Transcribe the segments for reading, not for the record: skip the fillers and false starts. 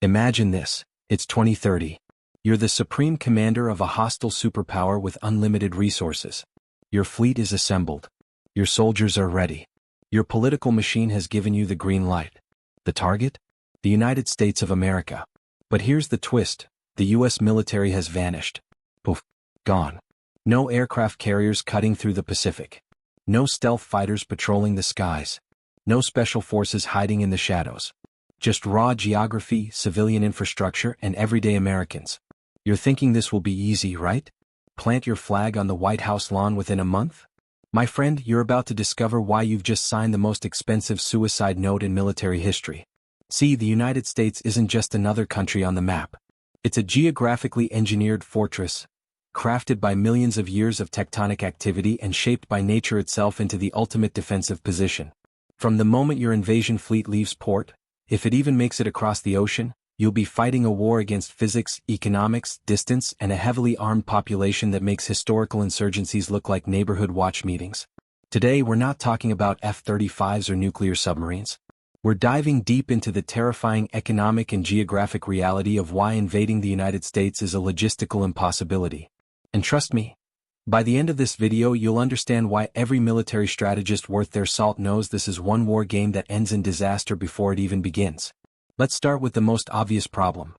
Imagine this, it's 2030. You're the supreme commander of a hostile superpower with unlimited resources. Your fleet is assembled. Your soldiers are ready. Your political machine has given you the green light. The target? The United States of America. But here's the twist, the US military has vanished. Poof. Gone. No aircraft carriers cutting through the Pacific. No stealth fighters patrolling the skies. No special forces hiding in the shadows. Just raw geography, civilian infrastructure, and everyday Americans. You're thinking this will be easy, right? Plant your flag on the White House lawn within a month? My friend, you're about to discover why you've just signed the most expensive suicide note in military history. See, the United States isn't just another country on the map. It's a geographically engineered fortress, crafted by millions of years of tectonic activity and shaped by nature itself into the ultimate defensive position. From the moment your invasion fleet leaves port, if it even makes it across the ocean, you'll be fighting a war against physics, economics, distance, and a heavily armed population that makes historical insurgencies look like neighborhood watch meetings. Today we're not talking about F-35s or nuclear submarines. We're diving deep into the terrifying economic and geographic reality of why invading the United States is a logistical impossibility. And trust me, by the end of this video you'll understand why every military strategist worth their salt knows this is one war game that ends in disaster before it even begins. Let's start with the most obvious problem.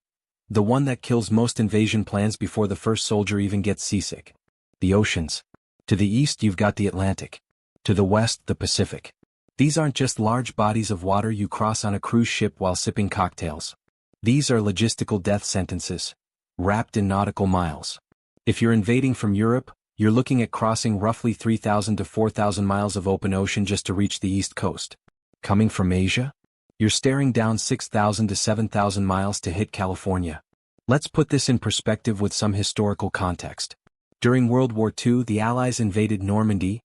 The one that kills most invasion plans before the first soldier even gets seasick. The oceans. To the east you've got the Atlantic. To the west, the Pacific. These aren't just large bodies of water you cross on a cruise ship while sipping cocktails. These are logistical death sentences, wrapped in nautical miles. If you're invading from Europe, you're looking at crossing roughly 3,000 to 4,000 miles of open ocean just to reach the east coast. Coming from Asia? You're staring down 6,000 to 7,000 miles to hit California. Let's put this in perspective with some historical context. During World War II, the Allies invaded Normandy,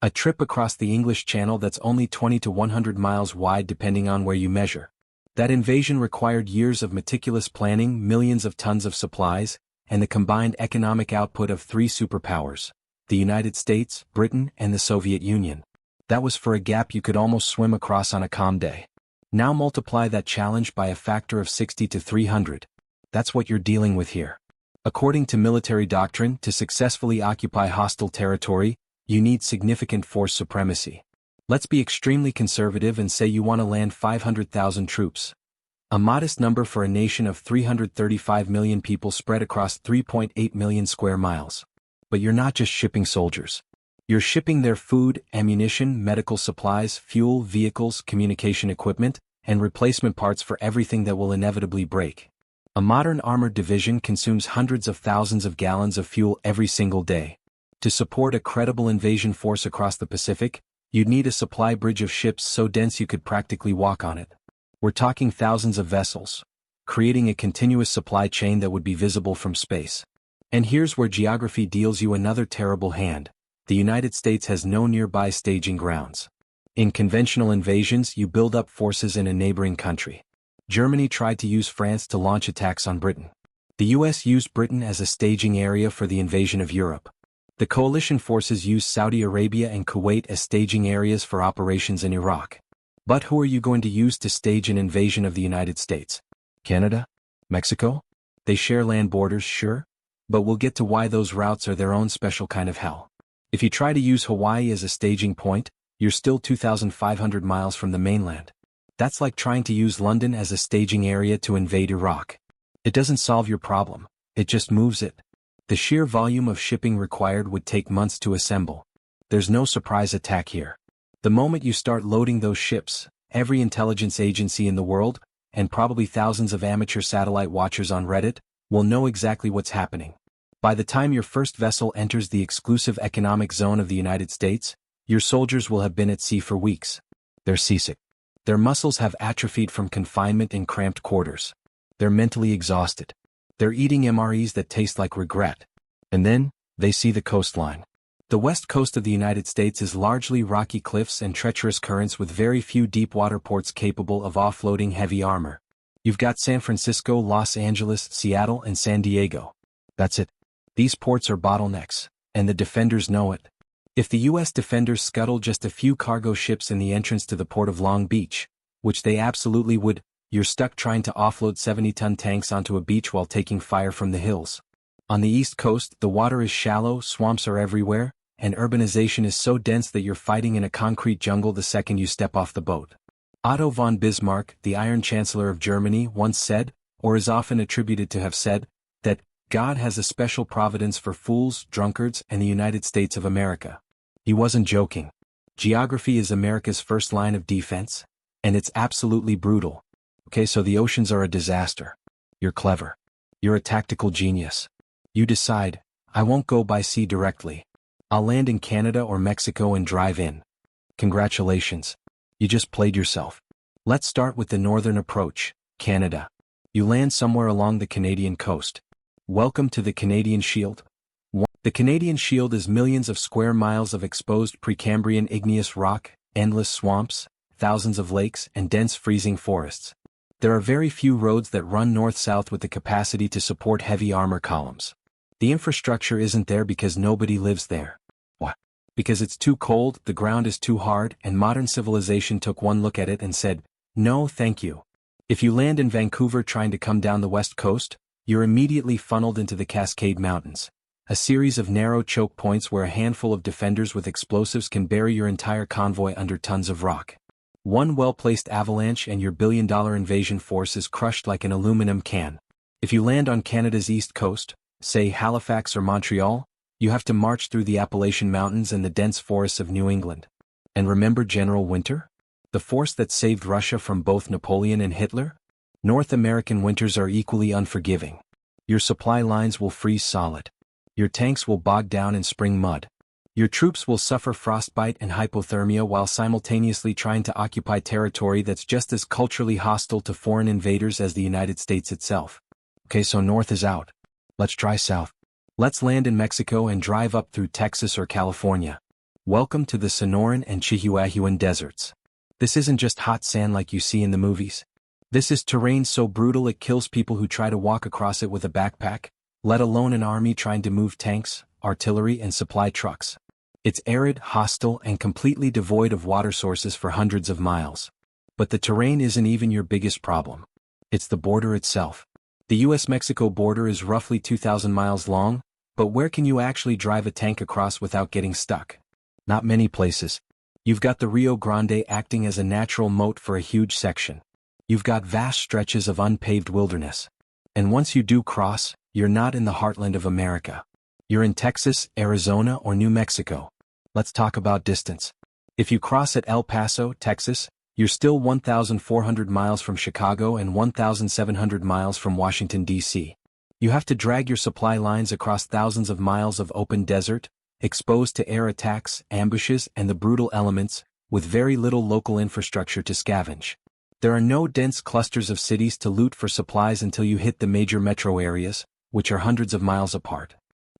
a trip across the English Channel that's only 20 to 100 miles wide depending on where you measure. That invasion required years of meticulous planning, millions of tons of supplies, and the combined economic output of three superpowers, the United States, Britain, and the Soviet Union. That was for a gap you could almost swim across on a calm day. Now multiply that challenge by a factor of 60 to 300. That's what you're dealing with here. According to military doctrine, to successfully occupy hostile territory, you need significant force supremacy. Let's be extremely conservative and say you want to land 500,000 troops. A modest number for a nation of 335 million people spread across 3.8 million square miles. But you're not just shipping soldiers. You're shipping their food, ammunition, medical supplies, fuel, vehicles, communication equipment, and replacement parts for everything that will inevitably break. A modern armored division consumes hundreds of thousands of gallons of fuel every single day. To support a credible invasion force across the Pacific, you'd need a supply bridge of ships so dense you could practically walk on it. We're talking thousands of vessels, creating a continuous supply chain that would be visible from space. And here's where geography deals you another terrible hand. The United States has no nearby staging grounds. In conventional invasions, you build up forces in a neighboring country. Germany tried to use France to launch attacks on Britain. The US used Britain as a staging area for the invasion of Europe. The coalition forces used Saudi Arabia and Kuwait as staging areas for operations in Iraq. But who are you going to use to stage an invasion of the United States? Canada? Mexico? They share land borders, sure, but we'll get to why those routes are their own special kind of hell. If you try to use Hawaii as a staging point, you're still 2,500 miles from the mainland. That's like trying to use London as a staging area to invade Iraq. It doesn't solve your problem, it just moves it. The sheer volume of shipping required would take months to assemble. There's no surprise attack here. The moment you start loading those ships, every intelligence agency in the world, and probably thousands of amateur satellite watchers on Reddit, will know exactly what's happening. By the time your first vessel enters the exclusive economic zone of the United States, your soldiers will have been at sea for weeks. They're seasick. Their muscles have atrophied from confinement in cramped quarters. They're mentally exhausted. They're eating MREs that taste like regret. And then, they see the coastline. The west coast of the United States is largely rocky cliffs and treacherous currents with very few deep water ports capable of offloading heavy armor. You've got San Francisco, Los Angeles, Seattle, and San Diego. That's it. These ports are bottlenecks, and the defenders know it. If the U.S. defenders scuttle just a few cargo ships in the entrance to the port of Long Beach, which they absolutely would, you're stuck trying to offload 70-ton tanks onto a beach while taking fire from the hills. On the East Coast, the water is shallow, swamps are everywhere, and urbanization is so dense that you're fighting in a concrete jungle the second you step off the boat. Otto von Bismarck, the Iron Chancellor of Germany, once said, or is often attributed to have said, that God has a special providence for fools, drunkards, and the United States of America. He wasn't joking. Geography is America's first line of defense, and it's absolutely brutal. Okay, so the oceans are a disaster. You're clever. You're a tactical genius. You decide, I won't go by sea directly. I'll land in Canada or Mexico and drive in. Congratulations. You just played yourself. Let's start with the northern approach, Canada. You land somewhere along the Canadian coast. Welcome to the Canadian Shield. The Canadian Shield is millions of square miles of exposed Precambrian igneous rock, endless swamps, thousands of lakes, and dense freezing forests. There are very few roads that run north-south with the capacity to support heavy armor columns. The infrastructure isn't there because nobody lives there. What? Because it's too cold, the ground is too hard, and modern civilization took one look at it and said, no thank you. If you land in Vancouver trying to come down the west coast, you're immediately funneled into the Cascade Mountains, a series of narrow choke points where a handful of defenders with explosives can bury your entire convoy under tons of rock. One well-placed avalanche and your billion-dollar invasion force is crushed like an aluminum can. If you land on Canada's east coast, say Halifax or Montreal, you have to march through the Appalachian Mountains and the dense forests of New England. And remember General Winter? The force that saved Russia from both Napoleon and Hitler? North American winters are equally unforgiving. Your supply lines will freeze solid. Your tanks will bog down in spring mud. Your troops will suffer frostbite and hypothermia while simultaneously trying to occupy territory that's just as culturally hostile to foreign invaders as the United States itself. Okay, so north is out. Let's try south. Let's land in Mexico and drive up through Texas or California. Welcome to the Sonoran and Chihuahuan deserts. This isn't just hot sand like you see in the movies. This is terrain so brutal it kills people who try to walk across it with a backpack, let alone an army trying to move tanks, artillery, and supply trucks. It's arid, hostile, and completely devoid of water sources for hundreds of miles. But the terrain isn't even your biggest problem. It's the border itself. The US-Mexico border is roughly 2,000 miles long, but where can you actually drive a tank across without getting stuck? Not many places. You've got the Rio Grande acting as a natural moat for a huge section. You've got vast stretches of unpaved wilderness. And once you do cross, you're not in the heartland of America. You're in Texas, Arizona, or New Mexico. Let's talk about distance. If you cross at El Paso, Texas, you're still 1,400 miles from Chicago and 1,700 miles from Washington, D.C. You have to drag your supply lines across thousands of miles of open desert, exposed to air attacks, ambushes, and the brutal elements, with very little local infrastructure to scavenge. There are no dense clusters of cities to loot for supplies until you hit the major metro areas, which are hundreds of miles apart.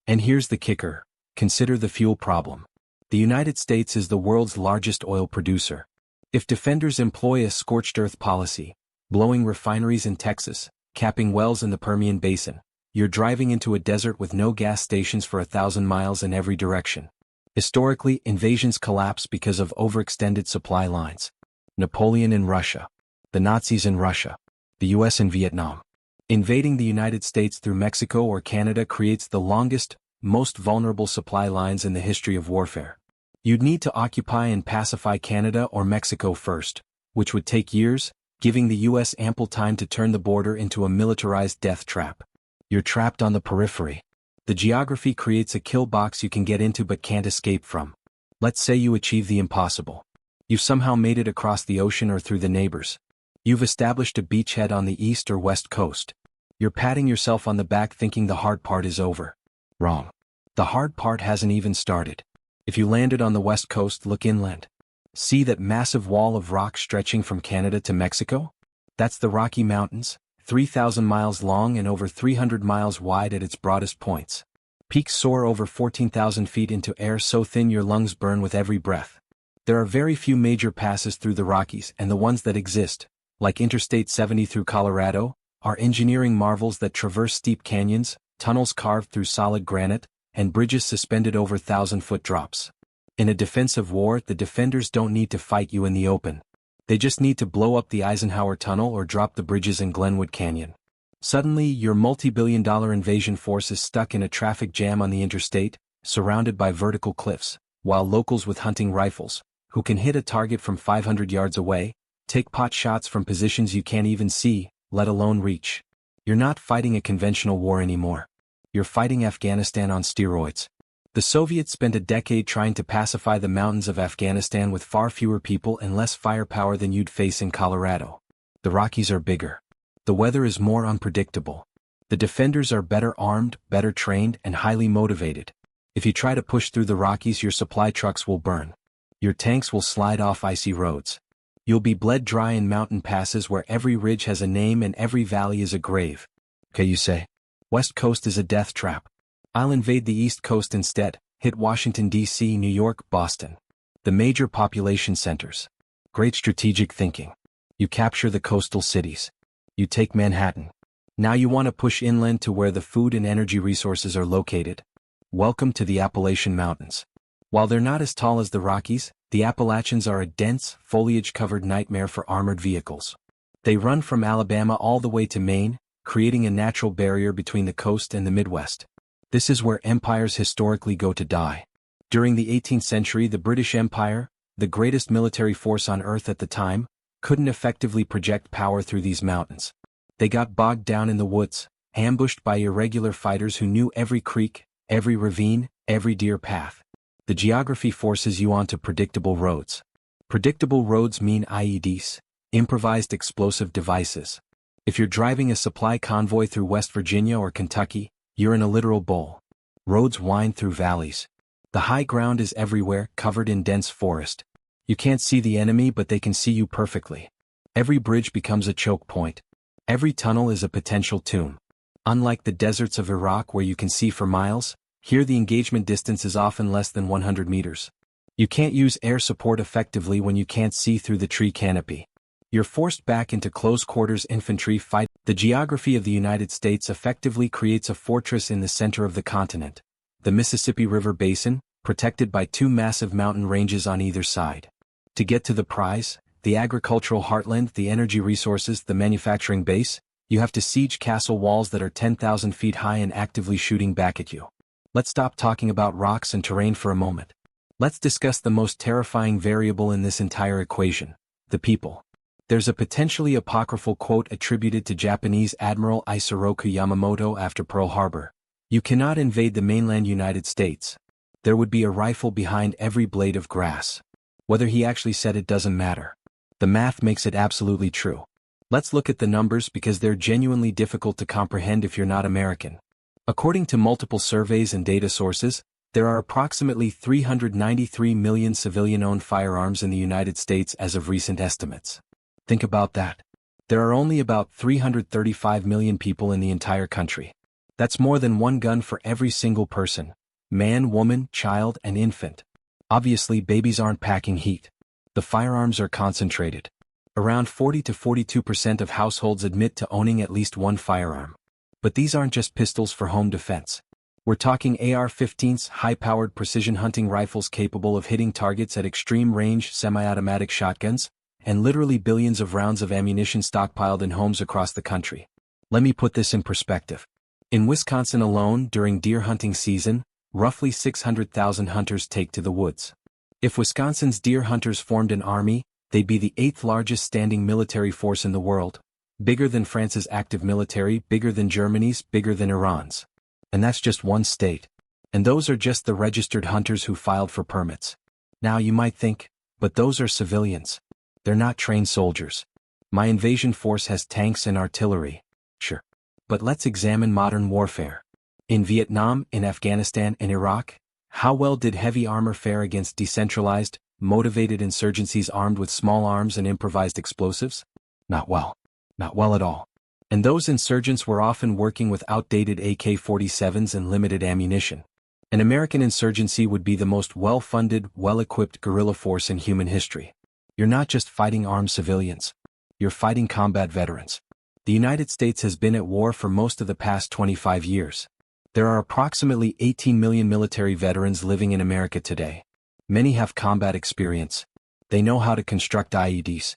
And here's the kicker. Consider the fuel problem. The United States is the world's largest oil producer. If defenders employ a scorched earth policy, blowing refineries in Texas, capping wells in the Permian Basin, you're driving into a desert with no gas stations for 1,000 miles in every direction. Historically, invasions collapse because of overextended supply lines. Napoleon in Russia. The Nazis in Russia. The US in Vietnam. Invading the United States through Mexico or Canada creates the longest, most vulnerable supply lines in the history of warfare. You'd need to occupy and pacify Canada or Mexico first, which would take years, giving the US ample time to turn the border into a militarized death trap. You're trapped on the periphery. The geography creates a kill box you can get into but can't escape from. Let's say you achieve the impossible. You've somehow made it across the ocean or through the neighbors. You've established a beachhead on the east or west coast. You're patting yourself on the back thinking the hard part is over. Wrong. The hard part hasn't even started. If you landed on the west coast, look inland. See that massive wall of rock stretching from Canada to Mexico? That's the Rocky Mountains, 3,000 miles long and over 300 miles wide at its broadest points. Peaks soar over 14,000 feet into air so thin your lungs burn with every breath. There are very few major passes through the Rockies, and the ones that exist, like Interstate 70 through Colorado, are engineering marvels that traverse steep canyons, tunnels carved through solid granite, and bridges suspended over 1,000-foot drops. In a defensive war, the defenders don't need to fight you in the open. They just need to blow up the Eisenhower Tunnel or drop the bridges in Glenwood Canyon. Suddenly, your multi-billion-dollar invasion force is stuck in a traffic jam on the interstate, surrounded by vertical cliffs, while locals with hunting rifles, who can hit a target from 500 yards away, take pot shots from positions you can't even see, let alone reach. You're not fighting a conventional war anymore. You're fighting Afghanistan on steroids. The Soviets spent a decade trying to pacify the mountains of Afghanistan with far fewer people and less firepower than you'd face in Colorado. The Rockies are bigger. The weather is more unpredictable. The defenders are better armed, better trained, and highly motivated. If you try to push through the Rockies, your supply trucks will burn. Your tanks will slide off icy roads. You'll be bled dry in mountain passes where every ridge has a name and every valley is a grave. Okay, you say? West Coast is a death trap. I'll invade the East Coast instead, hit Washington, D.C., New York, Boston. The major population centers. Great strategic thinking. You capture the coastal cities. You take Manhattan. Now you want to push inland to where the food and energy resources are located. Welcome to the Appalachian Mountains. While they're not as tall as the Rockies, the Appalachians are a dense, foliage-covered nightmare for armored vehicles. They run from Alabama all the way to Maine, creating a natural barrier between the coast and the Midwest. This is where empires historically go to die. During the 18th century, the British Empire, the greatest military force on Earth at the time, couldn't effectively project power through these mountains. They got bogged down in the woods, ambushed by irregular fighters who knew every creek, every ravine, every deer path. The geography forces you onto predictable roads. Predictable roads mean IEDs, improvised explosive devices. If you're driving a supply convoy through West Virginia or Kentucky, you're in a literal bowl. Roads wind through valleys. The high ground is everywhere, covered in dense forest. You can't see the enemy, but they can see you perfectly. Every bridge becomes a choke point. Every tunnel is a potential tomb. Unlike the deserts of Iraq where you can see for miles, here the engagement distance is often less than 100 meters. You can't use air support effectively when you can't see through the tree canopy. You're forced back into close-quarters infantry fight. The geography of the United States effectively creates a fortress in the center of the continent. The Mississippi River Basin, protected by two massive mountain ranges on either side. To get to the prize, the agricultural heartland, the energy resources, the manufacturing base, you have to siege castle walls that are 10,000 feet high and actively shooting back at you. Let's stop talking about rocks and terrain for a moment. Let's discuss the most terrifying variable in this entire equation: the people. There's a potentially apocryphal quote attributed to Japanese Admiral Isoroku Yamamoto after Pearl Harbor. You cannot invade the mainland United States. There would be a rifle behind every blade of grass. Whether he actually said it doesn't matter. The math makes it absolutely true. Let's look at the numbers because they're genuinely difficult to comprehend if you're not American. According to multiple surveys and data sources, there are approximately 393 million civilian-owned firearms in the United States as of recent estimates. Think about that. There are only about 335 million people in the entire country. That's more than one gun for every single person: man, woman, child, and infant. Obviously, babies aren't packing heat. The firearms are concentrated. Around 40 to 42% of households admit to owning at least one firearm. But these aren't just pistols for home defense. We're talking AR-15s, high-powered precision hunting rifles capable of hitting targets at extreme range, semi-automatic shotguns, and literally billions of rounds of ammunition stockpiled in homes across the country. Let me put this in perspective. In Wisconsin alone, during deer hunting season, roughly 600,000 hunters take to the woods. If Wisconsin's deer hunters formed an army, they'd be the 8th largest standing military force in the world. Bigger than France's active military, bigger than Germany's, bigger than Iran's. And that's just one state. And those are just the registered hunters who filed for permits. Now you might think, but those are civilians. They're not trained soldiers. My invasion force has tanks and artillery. Sure. But let's examine modern warfare. In Vietnam, in Afghanistan, and Iraq, how well did heavy armor fare against decentralized, motivated insurgencies armed with small arms and improvised explosives? Not well. Not well at all. And those insurgents were often working with outdated AK-47s and limited ammunition. An American insurgency would be the most well-funded, well-equipped guerrilla force in human history. You're not just fighting armed civilians. You're fighting combat veterans. The United States has been at war for most of the past 25 years. There are approximately 18 million military veterans living in America today. Many have combat experience. They know how to construct IEDs.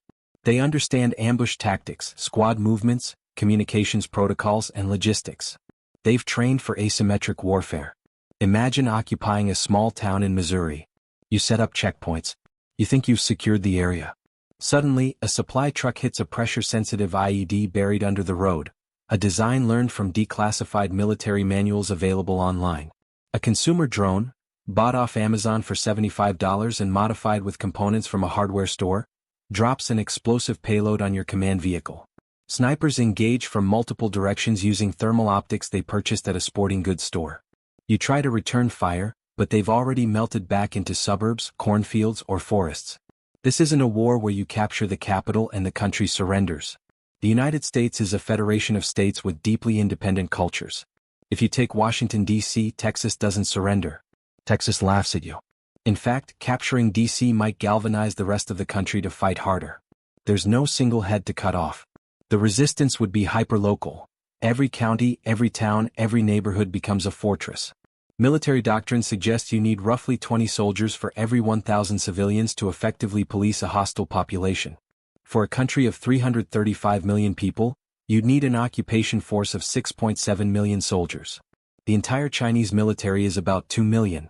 They understand ambush tactics, squad movements, communications protocols, and logistics. They've trained for asymmetric warfare. Imagine occupying a small town in Missouri. You set up checkpoints. You think you've secured the area. Suddenly, a supply truck hits a pressure-sensitive IED buried under the road, a design learned from declassified military manuals available online. A consumer drone, bought off Amazon for $75 and modified with components from a hardware store, drops an explosive payload on your command vehicle. Snipers engage from multiple directions using thermal optics they purchased at a sporting goods store. You try to return fire, but they've already melted back into suburbs, cornfields, or forests. This isn't a war where you capture the capital and the country surrenders. The United States is a federation of states with deeply independent cultures. If you take Washington, D.C., Texas doesn't surrender. Texas laughs at you. In fact, capturing D.C. might galvanize the rest of the country to fight harder. There's no single head to cut off. The resistance would be hyperlocal. Every county, every town, every neighborhood becomes a fortress. Military doctrine suggests you need roughly 20 soldiers for every 1,000 civilians to effectively police a hostile population. For a country of 335 million people, you'd need an occupation force of 6.7 million soldiers. The entire Chinese military is about 2 million.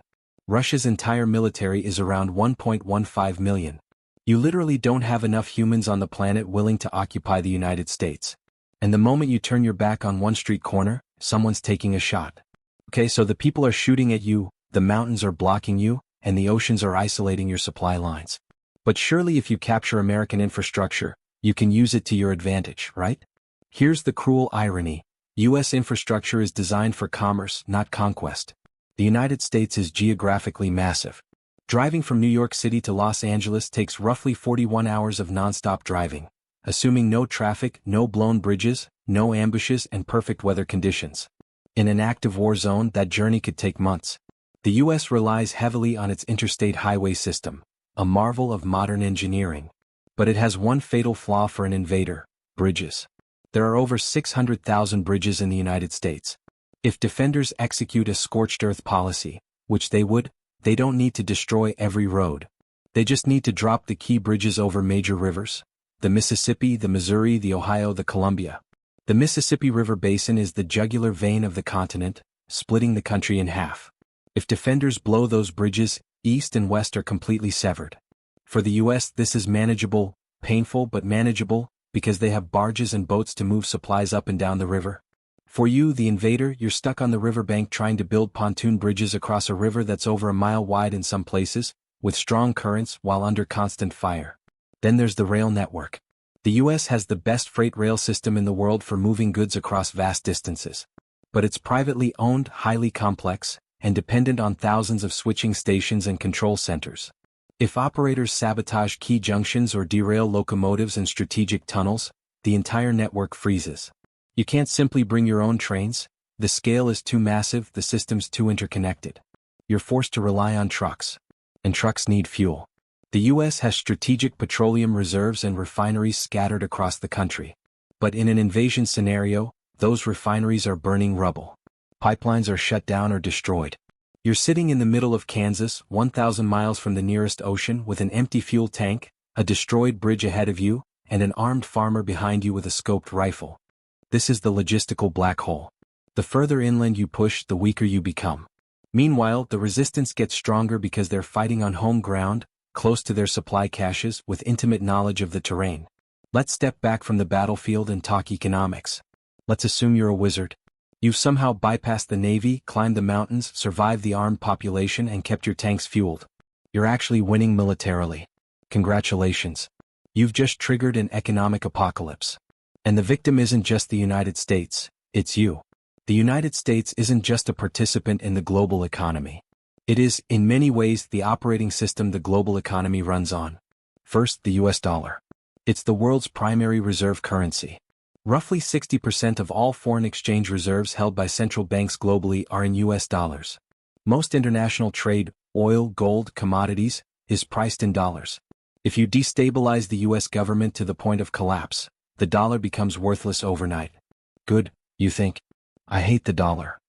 Russia's entire military is around 1.15 million. You literally don't have enough humans on the planet willing to occupy the United States. And the moment you turn your back on one street corner, someone's taking a shot. Okay, so the people are shooting at you, the mountains are blocking you, and the oceans are isolating your supply lines. But surely if you capture American infrastructure, you can use it to your advantage, right? Here's the cruel irony. U.S. infrastructure is designed for commerce, not conquest. The United States is geographically massive. Driving from New York City to Los Angeles takes roughly 41 hours of nonstop driving, assuming no traffic, no blown bridges, no ambushes, and perfect weather conditions. In an active war zone, that journey could take months. The U.S. relies heavily on its interstate highway system, a marvel of modern engineering. But it has one fatal flaw for an invader: bridges. There are over 600,000 bridges in the United States. If defenders execute a scorched earth policy, which they would, they don't need to destroy every road. They just need to drop the key bridges over major rivers: the Mississippi, the Missouri, the Ohio, the Columbia. The Mississippi River Basin is the jugular vein of the continent, splitting the country in half. If defenders blow those bridges, east and west are completely severed. For the U.S., this is manageable, painful but manageable, because they have barges and boats to move supplies up and down the river. For you, the invader, you're stuck on the riverbank trying to build pontoon bridges across a river that's over a mile wide in some places, with strong currents while under constant fire. Then there's the rail network. The U.S. has the best freight rail system in the world for moving goods across vast distances. But it's privately owned, highly complex, and dependent on thousands of switching stations and control centers. If operators sabotage key junctions or derail locomotives and strategic tunnels, the entire network freezes. You can't simply bring your own trains. The scale is too massive, the system's too interconnected. You're forced to rely on trucks. And trucks need fuel. The U.S. has strategic petroleum reserves and refineries scattered across the country. But in an invasion scenario, those refineries are burning rubble. Pipelines are shut down or destroyed. You're sitting in the middle of Kansas, 1,000 miles from the nearest ocean, with an empty fuel tank, a destroyed bridge ahead of you, and an armed farmer behind you with a scoped rifle. This is the logistical black hole. The further inland you push, the weaker you become. Meanwhile, the resistance gets stronger because they're fighting on home ground, close to their supply caches, with intimate knowledge of the terrain. Let's step back from the battlefield and talk economics. Let's assume you're a wizard. You've somehow bypassed the Navy, climbed the mountains, survived the armed population, and kept your tanks fueled. You're actually winning militarily. Congratulations. You've just triggered an economic apocalypse. And the victim isn't just the United States, it's you. The United States isn't just a participant in the global economy. It is, in many ways, the operating system the global economy runs on. First, the US dollar. It's the world's primary reserve currency. Roughly 60% of all foreign exchange reserves held by central banks globally are in US dollars. Most international trade, oil, gold, commodities, is priced in dollars. If you destabilize the US government to the point of collapse, the dollar becomes worthless overnight. Good, you think? I hate the dollar.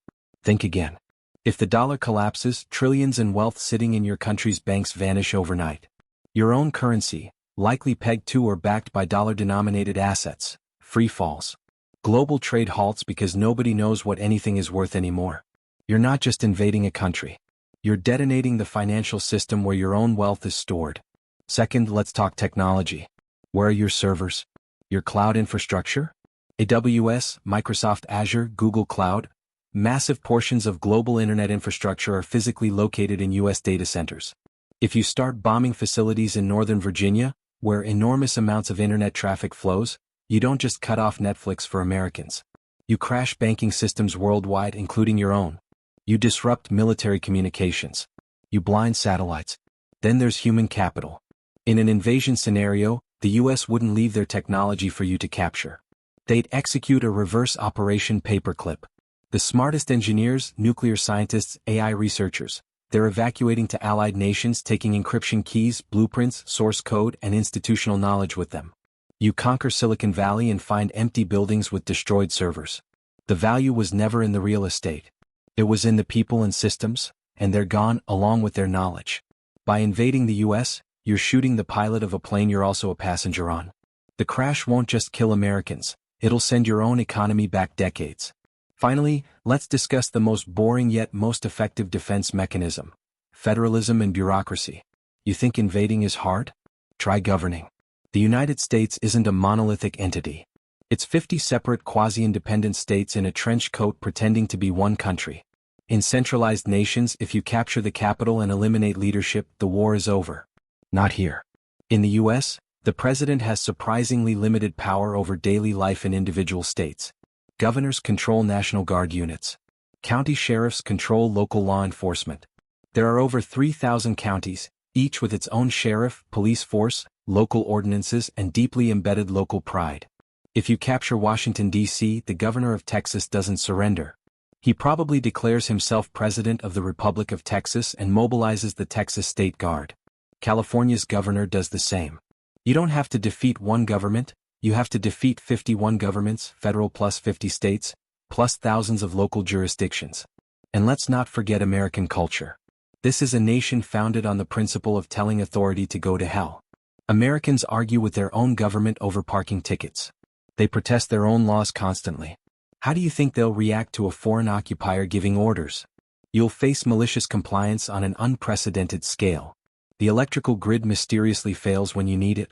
Think again. If the dollar collapses, trillions in wealth sitting in your country's banks vanish overnight. Your own currency, likely pegged to or backed by dollar-denominated assets, free falls. Global trade halts because nobody knows what anything is worth anymore. You're not just invading a country. You're detonating the financial system where your own wealth is stored. Second, let's talk technology. Where are your servers? Your cloud infrastructure? AWS, Microsoft Azure, Google Cloud? Massive portions of global internet infrastructure are physically located in U.S. data centers. If you start bombing facilities in Northern Virginia, where enormous amounts of internet traffic flows, you don't just cut off Netflix for Americans. You crash banking systems worldwide, including your own. You disrupt military communications. You blind satellites. Then there's human capital. In an invasion scenario, the U.S. wouldn't leave their technology for you to capture. They'd execute a reverse operation paperclip. The smartest engineers, nuclear scientists, AI researchers, they're evacuating to allied nations, taking encryption keys, blueprints, source code, and institutional knowledge with them. You conquer Silicon Valley and find empty buildings with destroyed servers. The value was never in the real estate. It was in the people and systems, and they're gone along with their knowledge. By invading the U.S., you're shooting the pilot of a plane you're also a passenger on. The crash won't just kill Americans, it'll send your own economy back decades. Finally, let's discuss the most boring yet most effective defense mechanism: federalism and bureaucracy. You think invading is hard? Try governing. The United States isn't a monolithic entity. It's 50 separate quasi-independent states in a trench coat pretending to be one country. In centralized nations, if you capture the capital and eliminate leadership, the war is over. Not here. In the U.S., the president has surprisingly limited power over daily life in individual states. Governors control National Guard units. County sheriffs control local law enforcement. There are over 3,000 counties, each with its own sheriff, police force, local ordinances, and deeply embedded local pride. If you capture Washington, D.C., the governor of Texas doesn't surrender. He probably declares himself president of the Republic of Texas and mobilizes the Texas State Guard. California's governor does the same. You don't have to defeat one government, you have to defeat 51 governments, federal plus 50 states, plus thousands of local jurisdictions. And let's not forget American culture. This is a nation founded on the principle of telling authority to go to hell. Americans argue with their own government over parking tickets. They protest their own laws constantly. How do you think they'll react to a foreign occupier giving orders? You'll face malicious compliance on an unprecedented scale. The electrical grid mysteriously fails when you need it.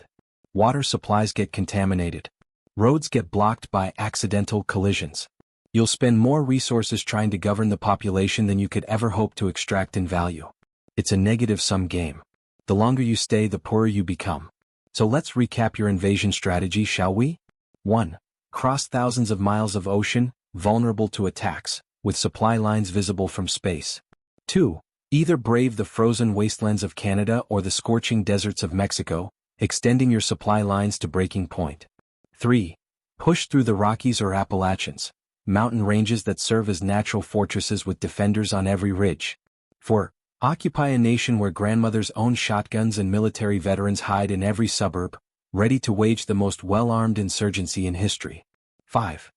Water supplies get contaminated. Roads get blocked by accidental collisions. You'll spend more resources trying to govern the population than you could ever hope to extract in value. It's a negative-sum game. The longer you stay, the poorer you become. So let's recap your invasion strategy, shall we? 1. Cross thousands of miles of ocean, vulnerable to attacks, with supply lines visible from space. 2. Either brave the frozen wastelands of Canada or the scorching deserts of Mexico, extending your supply lines to breaking point. 3. Push through the Rockies or Appalachians, mountain ranges that serve as natural fortresses with defenders on every ridge. 4. Occupy a nation where grandmothers own shotguns and military veterans hide in every suburb, ready to wage the most well-armed insurgency in history. 5.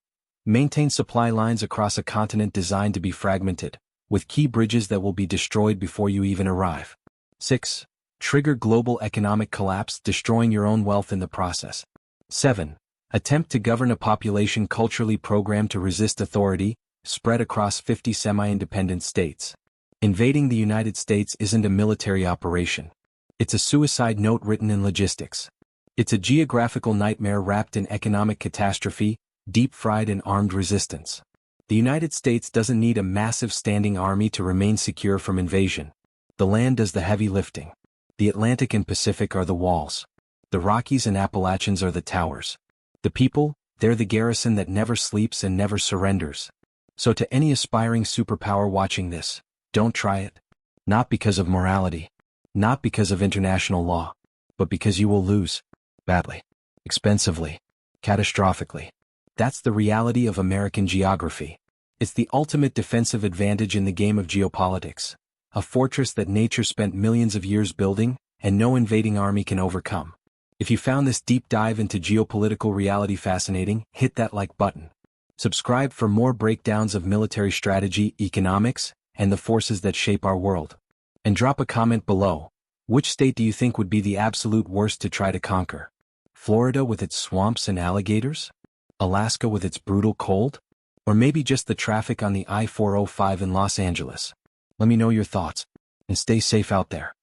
Maintain supply lines across a continent designed to be fragmented, with key bridges that will be destroyed before you even arrive. 6. Trigger global economic collapse, destroying your own wealth in the process. 7. Attempt to govern a population culturally programmed to resist authority, spread across 50 semi-independent states. Invading the United States isn't a military operation. It's a suicide note written in logistics. It's a geographical nightmare wrapped in economic catastrophe, deep-fried in armed resistance. The United States doesn't need a massive standing army to remain secure from invasion. The land does the heavy lifting. The Atlantic and Pacific are the walls. The Rockies and Appalachians are the towers. The people, they're the garrison that never sleeps and never surrenders. So to any aspiring superpower watching this, don't try it. Not because of morality. Not because of international law. But because you will lose. Badly. Expensively. Catastrophically. That's the reality of American geography. It's the ultimate defensive advantage in the game of geopolitics. A fortress that nature spent millions of years building, and no invading army can overcome. If you found this deep dive into geopolitical reality fascinating, hit that like button. Subscribe for more breakdowns of military strategy, economics, and the forces that shape our world. And drop a comment below. Which state do you think would be the absolute worst to try to conquer? Florida with its swamps and alligators? Alaska with its brutal cold? Or maybe just the traffic on the I-405 in Los Angeles? Let me know your thoughts, and stay safe out there.